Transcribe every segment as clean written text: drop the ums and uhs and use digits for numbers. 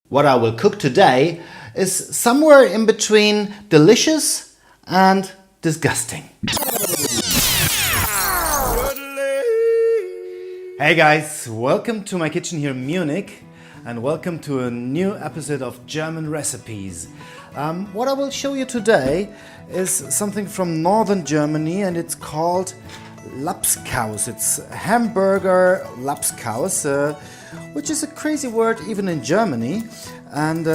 What I will cook today is somewhere in between delicious and disgusting. Hey guys, welcome to my kitchen here in Munich and welcome to a new episode of German recipes. What I will show you today is something from northern Germany and it's called Labskaus. It's Hamburger Labskaus, which is a crazy word even in Germany, and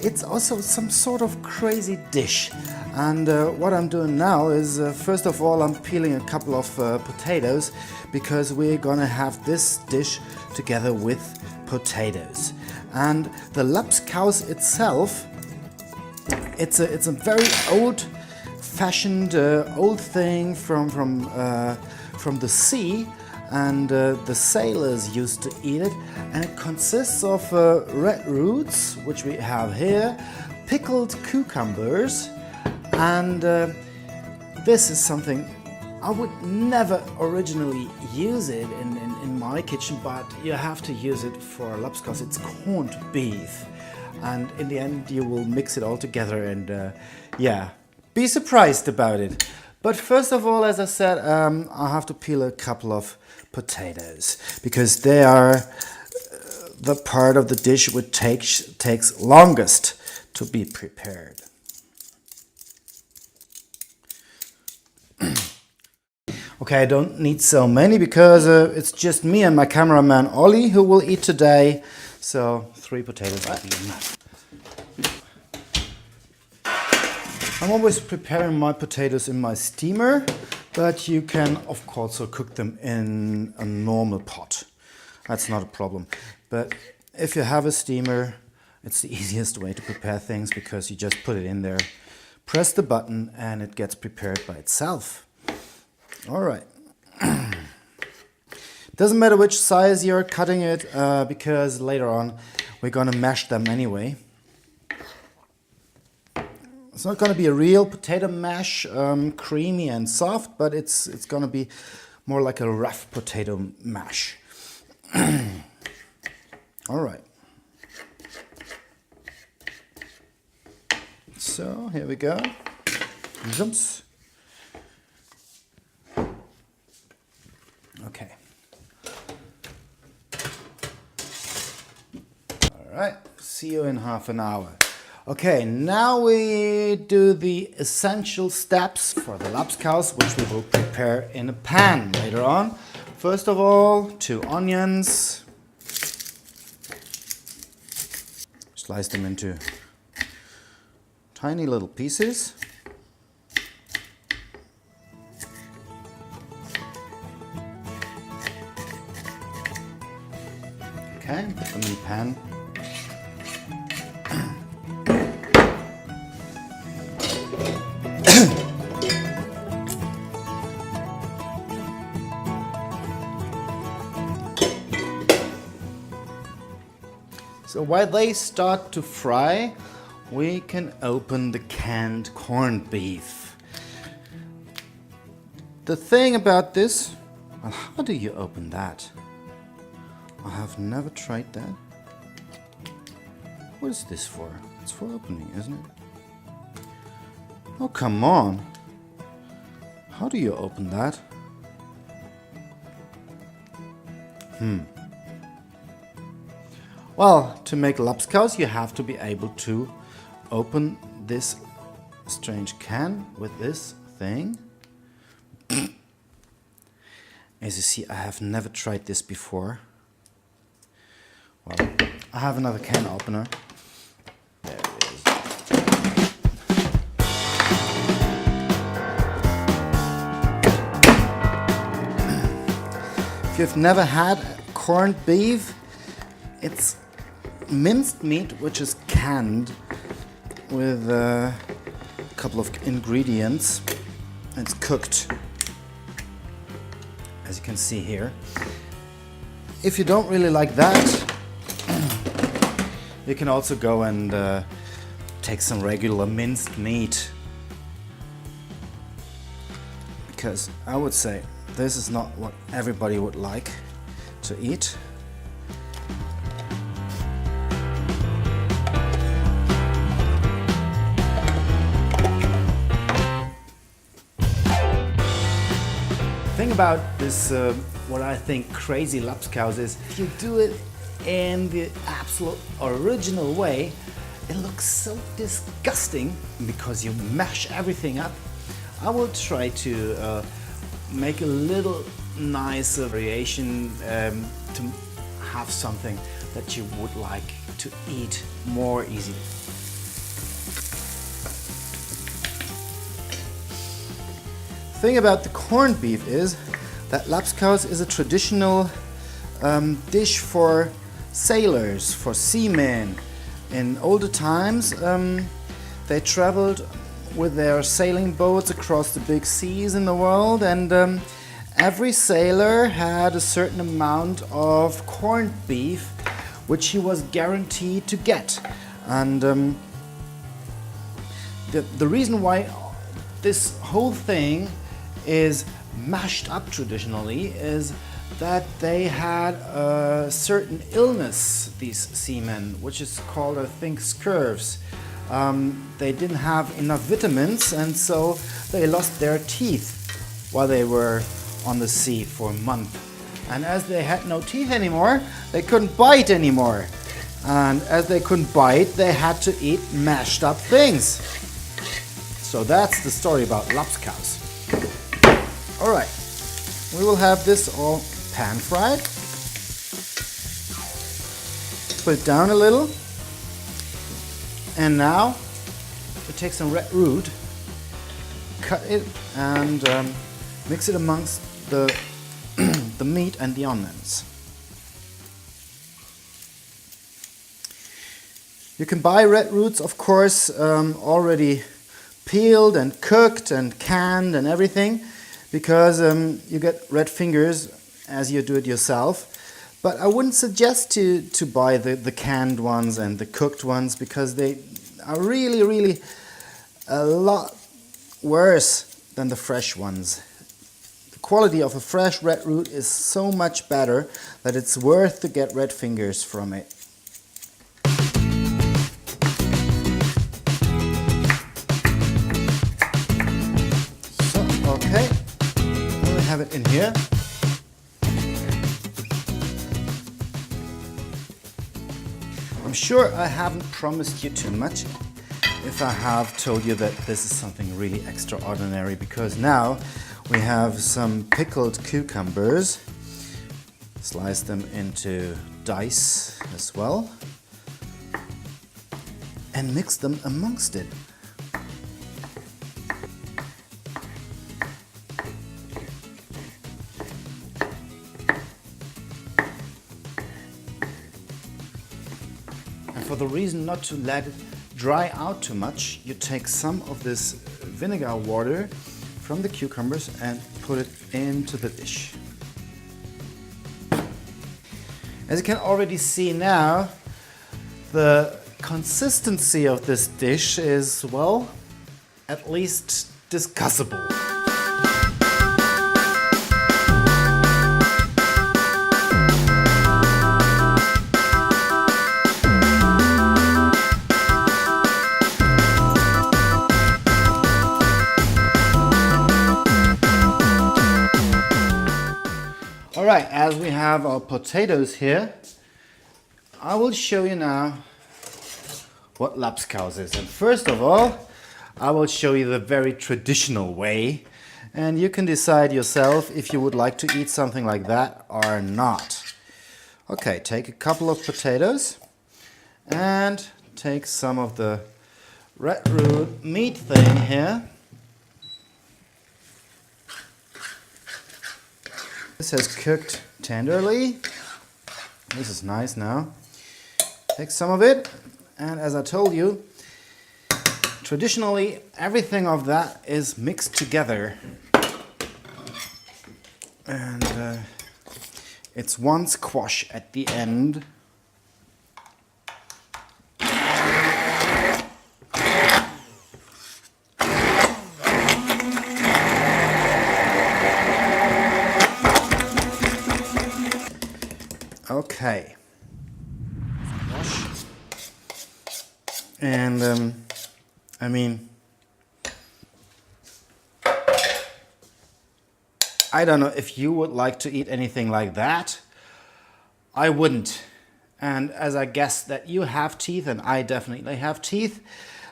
it's also some sort of crazy dish. And what I'm doing now is first of all I'm peeling a couple of potatoes because we're gonna have this dish together with potatoes. And the Labskaus itself, it's a very old-fashioned old thing from the sea, and the sailors used to eat it, and it consists of red roots, which we have here, pickled cucumbers, and this is something I would never originally use it in my kitchen, but you have to use it for Labskaus. It's corned beef, and in the end you will mix it all together and yeah, be surprised about it. But first of all, as I said, I have to peel a couple of potatoes because they are the part of the dish which takes longest to be prepared. Okay, I don't need so many because it's just me and my cameraman Ollie who will eat today, so 3 potatoes will be enough. I'm always preparing my potatoes in my steamer, but you can of course also cook them in a normal pot. That's not a problem. But if you have a steamer, it's the easiest way to prepare things because you just put it in there, press the button and it gets prepared by itself. All right. Doesn't matter which size you're cutting it because later on we're gonna mash them anyway. It's not going to be a real potato mash, creamy and soft, but it's going to be more like a rough potato mash. All right. So here we go. Jumps. Okay. All right. See you in half an hour. Okay, now we do the essential steps for the Labskaus, which we will prepare in a pan later on. First of all, 2 onions. Slice them into tiny little pieces. Okay, put them in the pan. So while they start to fry, we can open the canned corned beef. The thing about this, well, how do you open that? I have never tried that. What is this for? It's for opening, isn't it? Oh, come on. How do you open that? Well, to make Labskaus, you have to be able to open this strange can with this thing. As you see, I have never tried this before. Well, I have another can opener. There it is. If you've never had corned beef, it's minced meat which is canned with a couple of ingredients. It's cooked, as you can see here. If you don't really like that, you can also go and take some regular minced meat, because I would say this is not what everybody would like to eat. about this, what I think crazy Labskaus is, if you do it in the absolute original way, it looks so disgusting because you mash everything up. I will try to make a little nice variation to have something that you would like to eat more easily. The thing about the corned beef is that Labskaus is a traditional dish for sailors, for seamen. In older times, they traveled with their sailing boats across the big seas in the world, and every sailor had a certain amount of corned beef which he was guaranteed to get. And the reason why this whole thing is mashed up traditionally is that they had a certain illness, these seamen, which is called, I think, scurvs. They didn't have enough vitamins, and so they lost their teeth while they were on the sea for a month. And as they had no teeth anymore, they couldn't bite anymore. And as they couldn't bite, they had to eat mashed up things. So that's the story about Labskaus. Alright, we will have this all pan fried. Put it down a little. And now we take some red root, cut it, and mix it amongst the the meat and the onions. You can buy red roots, of course, already peeled and cooked and canned and everything, because you get red fingers as you do it yourself. But I wouldn't suggest to buy the canned ones and the cooked ones, because they are really a lot worse than the fresh ones. The quality of a fresh red root is so much better that it's worth to get red fingers from it. So, okay, we have it in here. I'm sure I haven't promised you too much if I have told you that this is something really extraordinary, because now we have some pickled cucumbers. Slice them into dice as well and mix them amongst it. And for the reason not to let it dry out too much, you take some of this vinegar water from the cucumbers and put it into the dish. As you can already see now, the consistency of this dish is, well, at least discussable. Alright, as we have our potatoes here, I will show you now what Labskaus is. And first of all, I will show you the very traditional way, and you can decide yourself if you would like to eat something like that or not. Okay, take a couple of potatoes and take some of the red root meat thing here. This has cooked tenderly. This is nice now. Take some of it, and as I told you, traditionally everything of that is mixed together. And it's one squash at the end. Okay. And I mean, I don't know if you would like to eat anything like that. I wouldn't. And as I guess that you have teeth, and I definitely have teeth,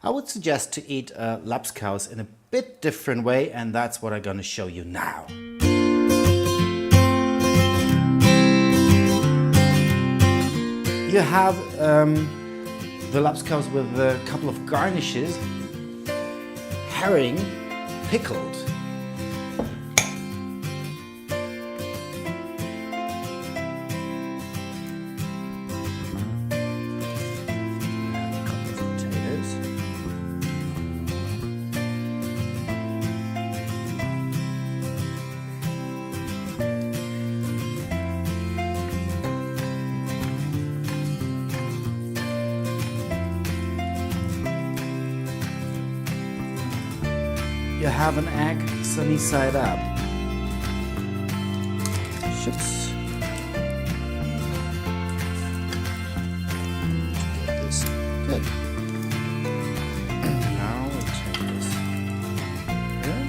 I would suggest to eat Labskaus in a bit different way, and that's what I'm going to show you now. You have the Labskaus with a couple of garnishes, herring, pickled, you have an egg sunny side up. Chips. Get this good. Now we'll take this here.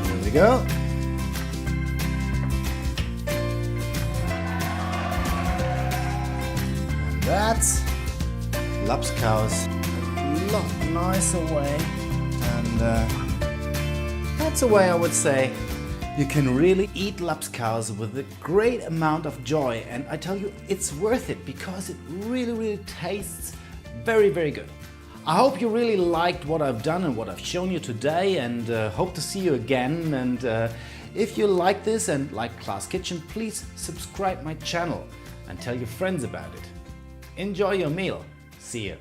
There we go. That's Labskaus a lot nicer way, and that's a way I would say you can really eat Labskaus with a great amount of joy, and I tell you it's worth it because it really tastes very good. I hope you really liked what I've done and what I've shown you today, and hope to see you again. And if you like this and like Klas Kitchen, please subscribe my channel and tell your friends about it. Enjoy your meal. See you.